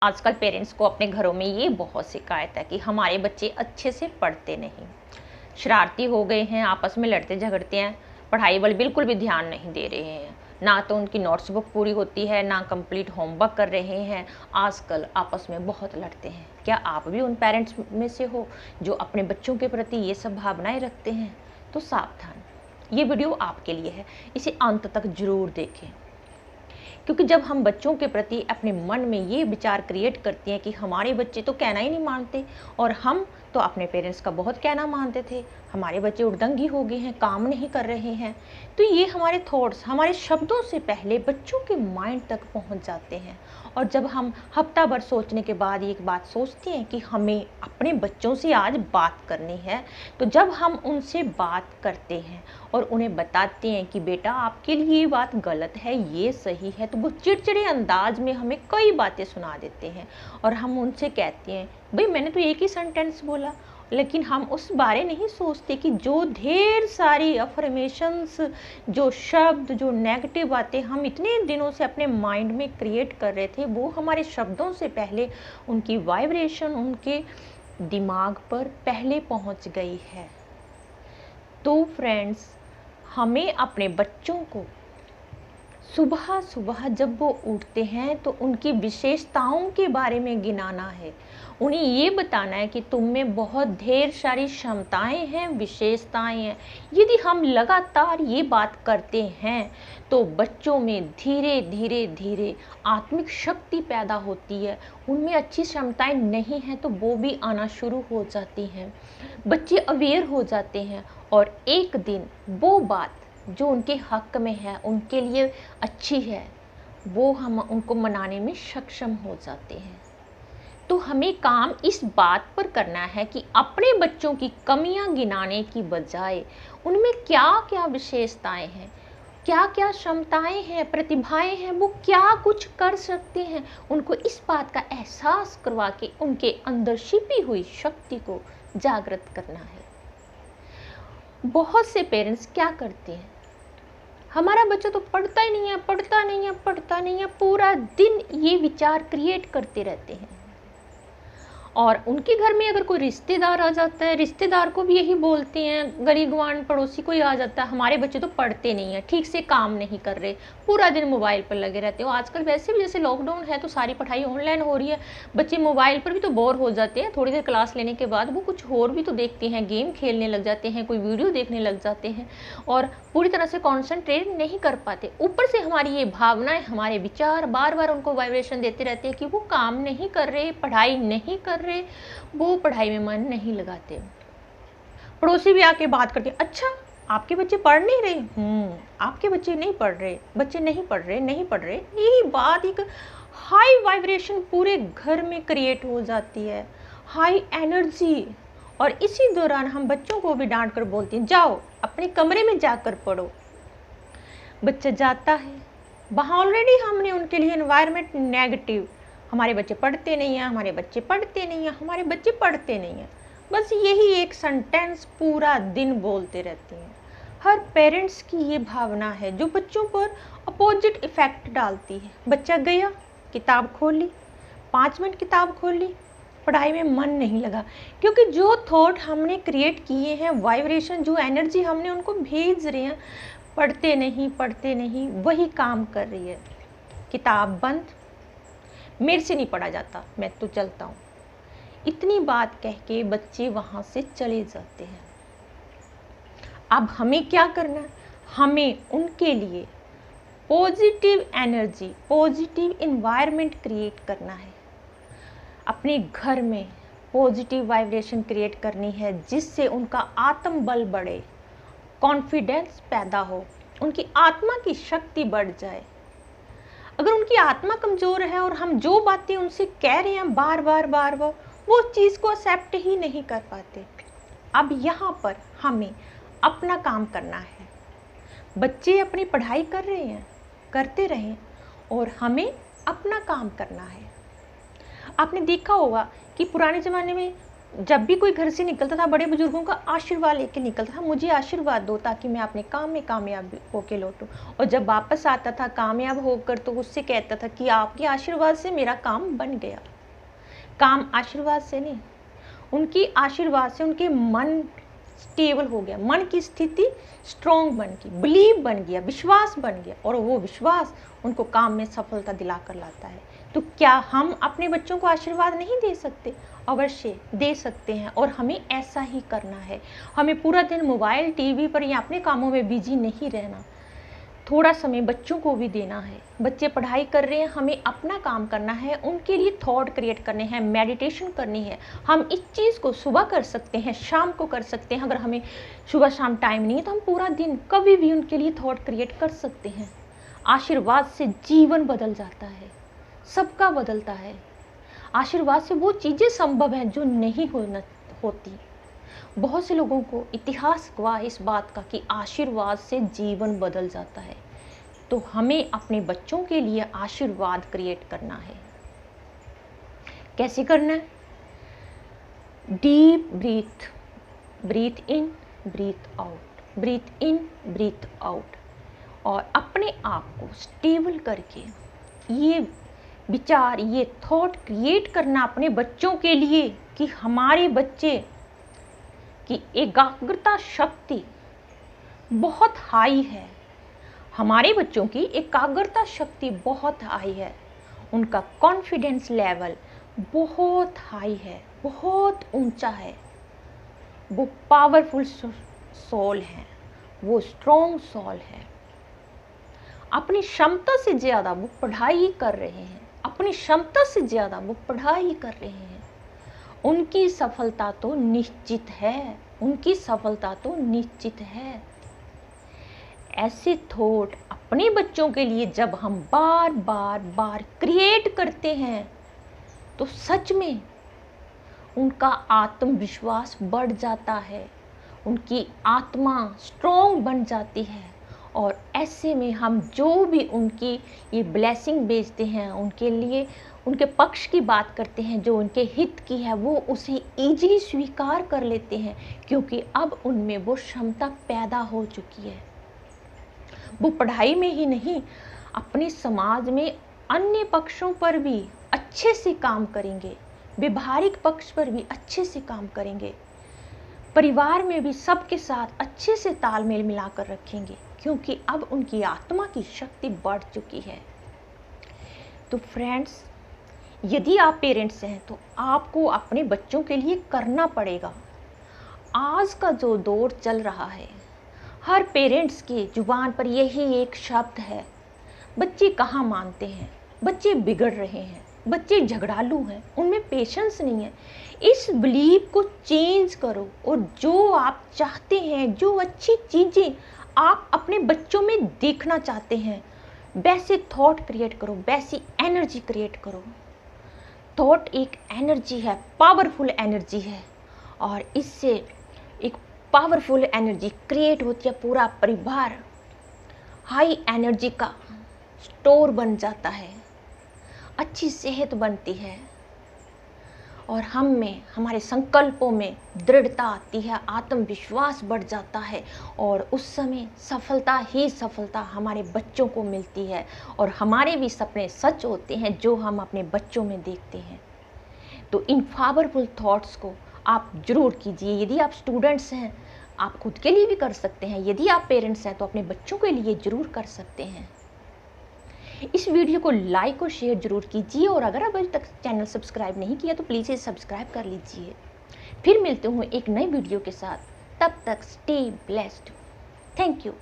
आजकल पेरेंट्स को अपने घरों में ये बहुत शिकायत है कि हमारे बच्चे अच्छे से पढ़ते नहीं, शरारती हो गए हैं, आपस में लड़ते झगड़ते हैं, पढ़ाई वाल बिल्कुल भी ध्यान नहीं दे रहे हैं। ना तो उनकी नोट्स बुक पूरी होती है, ना कंप्लीट होमवर्क कर रहे हैं। आजकल आपस में बहुत लड़ते हैं। क्या आप भी उन पेरेंट्स में से हो जो अपने बच्चों के प्रति ये सब भावनाएं रखते हैं? तो सावधान, ये वीडियो आपके लिए है, इसे अंत तक जरूर देखें। क्योंकि जब हम बच्चों के प्रति अपने मन में ये विचार क्रिएट करते हैं कि हमारे बच्चे तो कहना ही नहीं मानते, और हम तो अपने पेरेंट्स का बहुत कहना मानते थे, हमारे बच्चे उड़दंगी हो गए हैं, काम नहीं कर रहे हैं, तो ये हमारे थॉट्स, हमारे शब्दों से पहले बच्चों के माइंड तक पहुंच जाते हैं। और जब हम हफ्ता भर सोचने के बाद एक बात सोचते हैं कि हमें अपने बच्चों से आज बात करनी है, तो जब हम उनसे बात करते हैं और उन्हें बताते हैं कि बेटा आपके लिए ये बात गलत है, ये सही है, तो वो चिड़चिड़े अंदाज में हमें कई बातें सुना देते हैं। और हम उनसे कहते हैं भाई मैंने तो एक ही सेंटेंस बोला, लेकिन हम उस बारे नहीं सोचते कि जो ढेर सारी अफर्मेशंस, जो शब्द, जो नेगेटिव बातें हम इतने दिनों से अपने माइंड में क्रिएट कर रहे थे, वो हमारे शब्दों से पहले उनकी वाइब्रेशन उनके दिमाग पर पहले पहुंच गई है। तो फ्रेंड्स, हमें अपने बच्चों को सुबह सुबह जब वो उठते हैं तो उनकी विशेषताओं के बारे में गिनाना है। उन्हें ये बताना है कि तुम में बहुत ढेर सारी क्षमताएं हैं, विशेषताएं हैं। यदि हम लगातार ये बात करते हैं तो बच्चों में धीरे धीरे धीरे आत्मिक शक्ति पैदा होती है। उनमें अच्छी क्षमताएं नहीं हैं तो वो भी आना शुरू हो जाती हैं। बच्चे अवेयर हो जाते हैं और एक दिन वो बात जो उनके हक में है, उनके लिए अच्छी है, वो हम उनको मनाने में सक्षम हो जाते हैं। तो हमें काम इस बात पर करना है कि अपने बच्चों की कमियां गिनाने की बजाय उनमें क्या क्या विशेषताएं हैं, क्या क्या क्षमताएं हैं, प्रतिभाएं हैं, वो क्या कुछ कर सकते हैं, उनको इस बात का एहसास करवा के उनके अंदर छिपी हुई शक्ति को जागृत करना है। बहुत से पेरेंट्स क्या करते हैं, हमारा बच्चा तो पढ़ता ही नहीं है, पढ़ता नहीं है, पढ़ता नहीं है, पूरा दिन ये विचार क्रिएट करते रहते हैं। और उनके घर में अगर कोई रिश्तेदार आ जाता है, रिश्तेदार को भी यही बोलते हैं, गली गुआंढ पड़ोसी कोई आ जाता है, हमारे बच्चे तो पढ़ते नहीं है, ठीक से काम नहीं कर रहे, पूरा दिन मोबाइल पर लगे रहते हो। आजकल वैसे भी जैसे लॉकडाउन है तो सारी पढ़ाई ऑनलाइन हो रही है, बच्चे मोबाइल पर भी तो बोर हो जाते हैं। थोड़ी देर क्लास लेने के बाद वो कुछ और भी तो देखते हैं, गेम खेलने लग जाते हैं, कोई वीडियो देखने लग जाते हैं और पूरी तरह से कॉन्सेंट्रेट नहीं कर पाते। ऊपर से हमारी ये भावनाएं, हमारे विचार बार बार उनको वाइब्रेशन देते रहते हैं कि वो काम नहीं कर रहे, पढ़ाई नहीं कर रहे, वो पढ़ाई में मन नहीं लगाते। पड़ोसी भी आके बात करते, अच्छा आपके बच्चे पढ़ नहीं रहे, आपके बच्चे नहीं पढ़ रहे, बच्चे नहीं पढ़ रहे, नहीं पढ़ रहे। यही बात एक हाई वाइब्रेशन पूरे घर में क्रिएट हो जाती है, हाई एनर्जी। और इसी दौरान हम बच्चों को भी डांट कर बोलते हैं, जाओ अपने कमरे में जाकर पढ़ो। बच्चा जाता है, वहाँ ऑलरेडी हमने उनके लिए एनवायरनमेंट नेगेटिव, हमारे बच्चे पढ़ते नहीं हैं, हमारे बच्चे पढ़ते नहीं हैं, हमारे बच्चे पढ़ते नहीं हैं, बस यही एक सेंटेंस पूरा दिन बोलते रहते हैं। हर पेरेंट्स की ये भावना है जो बच्चों पर अपोजिट इफेक्ट डालती है। बच्चा गया, किताब खोल ली, 5 मिनट किताब खोल ली, पढ़ाई में मन नहीं लगा, क्योंकि जो थॉट हमने क्रिएट किए हैं, वाइब्रेशन, जो एनर्जी हमने उनको भेज रहे हैं, पढ़ते नहीं, वही काम कर रही है। किताब बंद, मेरे से नहीं पढ़ा जाता, मैं तो चलता हूँ, इतनी बात कह के बच्चे वहाँ से चले जाते हैं। अब हमें क्या करना है, हमें उनके लिए positive energy, positive environment create करना है। अपने घर में पॉजिटिव वाइब्रेशन क्रिएट करनी है, जिससे उनका आत्मबल बढ़े, कॉन्फिडेंस पैदा हो, उनकी आत्मा की शक्ति बढ़ जाए। अगर उनकी आत्मा कमज़ोर है और हम जो बातें उनसे कह रहे हैं बार बार वो उस चीज़ को एक्सेप्ट ही नहीं कर पाते। अब यहाँ पर हमें अपना काम करना है। बच्चे अपनी पढ़ाई कर रहे हैं, करते रहें, और हमें अपना काम करना है। आपने देखा होगा कि पुराने ज़माने में जब भी कोई घर से निकलता था बड़े बुजुर्गों का आशीर्वाद लेके निकलता था, मुझे आशीर्वाद दो ताकि मैं अपने काम में कामयाब होके लौटूं। और जब वापस आता था कामयाब होकर तो उससे कहता था कि आपके आशीर्वाद से मेरा काम बन गया। काम आशीर्वाद से नहीं, उनकी आशीर्वाद से उनके मन स्टेबल हो गया, मन की स्थिति स्ट्रॉन्ग बन गई, बिलीव बन गया, विश्वास बन गया, और वो विश्वास उनको काम में सफलता दिलाकर लाता है। तो क्या हम अपने बच्चों को आशीर्वाद नहीं दे सकते? अवश्य दे सकते हैं, और हमें ऐसा ही करना है। हमें पूरा दिन मोबाइल टीवी पर या अपने कामों में बिजी नहीं रहना, थोड़ा समय बच्चों को भी देना है। बच्चे पढ़ाई कर रहे हैं, हमें अपना काम करना है, उनके लिए थॉट क्रिएट करने हैं, मेडिटेशन करनी है। हम इस चीज़ को सुबह कर सकते हैं, शाम को कर सकते हैं। अगर हमें सुबह शाम टाइम नहीं है तो हम पूरा दिन कभी भी उनके लिए थॉट क्रिएट कर सकते हैं। आशीर्वाद से जीवन बदल जाता है, सबका बदलता है। आशीर्वाद से वो चीज़ें संभव हैं जो नहीं होती। बहुत से लोगों को इतिहास गवाह इस बात का कि आशीर्वाद से जीवन बदल जाता है। तो हमें अपने बच्चों के लिए आशीर्वाद क्रिएट करना है। कैसे करना है? डीप ब्रीथ इन, ब्रीथ आउट, ब्रीथ इन, ब्रीथ आउट, और अपने आप को स्टेबल करके ये विचार, ये थॉट क्रिएट करना अपने बच्चों के लिए कि हमारे बच्चे की एकाग्रता शक्ति बहुत हाई है। हमारे बच्चों की एकाग्रता शक्ति बहुत हाई है, उनका कॉन्फिडेंस लेवल बहुत हाई है, बहुत ऊंचा है। वो पावरफुल सोल है, वो स्ट्रॉन्ग सोल है। अपनी क्षमता से ज़्यादा वो पढ़ाई कर रहे हैं, अपनी क्षमता से ज़्यादा वो पढ़ाई कर रहे हैं। उनकी सफलता तो निश्चित है, उनकी सफलता तो निश्चित है। ऐसे थॉट अपने बच्चों के लिए जब हम बार बार क्रिएट करते हैं तो सच में उनका आत्मविश्वास बढ़ जाता है, उनकी आत्मा स्ट्रॉन्ग बन जाती है। और ऐसे में हम जो भी उनकी ये ब्लेसिंग भेजते हैं, उनके लिए उनके पक्ष की बात करते हैं, जो उनके हित की है, वो उसे ईजिली स्वीकार कर लेते हैं, क्योंकि अब उनमें वो क्षमता पैदा हो चुकी है। वो पढ़ाई में ही नहीं, अपने समाज में अन्य पक्षों पर भी अच्छे से काम करेंगे, व्यवहारिक पक्ष पर भी अच्छे से काम करेंगे, परिवार में भी सबके साथ अच्छे से तालमेल मिलाकर रखेंगे, क्योंकि अब उनकी आत्मा की शक्ति बढ़ चुकी है। तो फ्रेंड्स, यदि आप पेरेंट्स हैं तो आपको अपने बच्चों के लिए करना पड़ेगा। आज का जो दौर चल रहा है, हर पेरेंट्स की जुबान पर यही एक शब्द है, बच्चे कहाँ मानते हैं, बच्चे बिगड़ रहे हैं, बच्चे झगड़ालू हैं, उनमें पेशेंस नहीं है। इस बिलीव को चेंज करो, और जो आप चाहते हैं, जो अच्छी चीज़ें आप अपने बच्चों में देखना चाहते हैं, वैसे थॉट क्रिएट करो, वैसी एनर्जी क्रिएट करो। थॉट एक एनर्जी है, पावरफुल एनर्जी है, और इससे एक पावरफुल एनर्जी क्रिएट होती है। पूरा परिवार हाई एनर्जी का स्टोर बन जाता है, अच्छी सेहत बनती है, और हम में, हमारे संकल्पों में दृढ़ता आती है, आत्मविश्वास बढ़ जाता है, और उस समय सफलता ही सफलता हमारे बच्चों को मिलती है, और हमारे भी सपने सच होते हैं जो हम अपने बच्चों में देखते हैं। तो इन पावरफुल थॉट्स को आप ज़रूर कीजिए। यदि आप स्टूडेंट्स हैं, आप खुद के लिए भी कर सकते हैं। यदि आप पेरेंट्स हैं तो अपने बच्चों के लिए ज़रूर कर सकते हैं। इस वीडियो को लाइक और शेयर जरूर कीजिए, और अगर अभी तक चैनल सब्सक्राइब नहीं किया तो प्लीज़ इसे सब्सक्राइब कर लीजिए। फिर मिलते हूँ एक नई वीडियो के साथ, तब तक स्टे ब्लेस्ड। Thank you.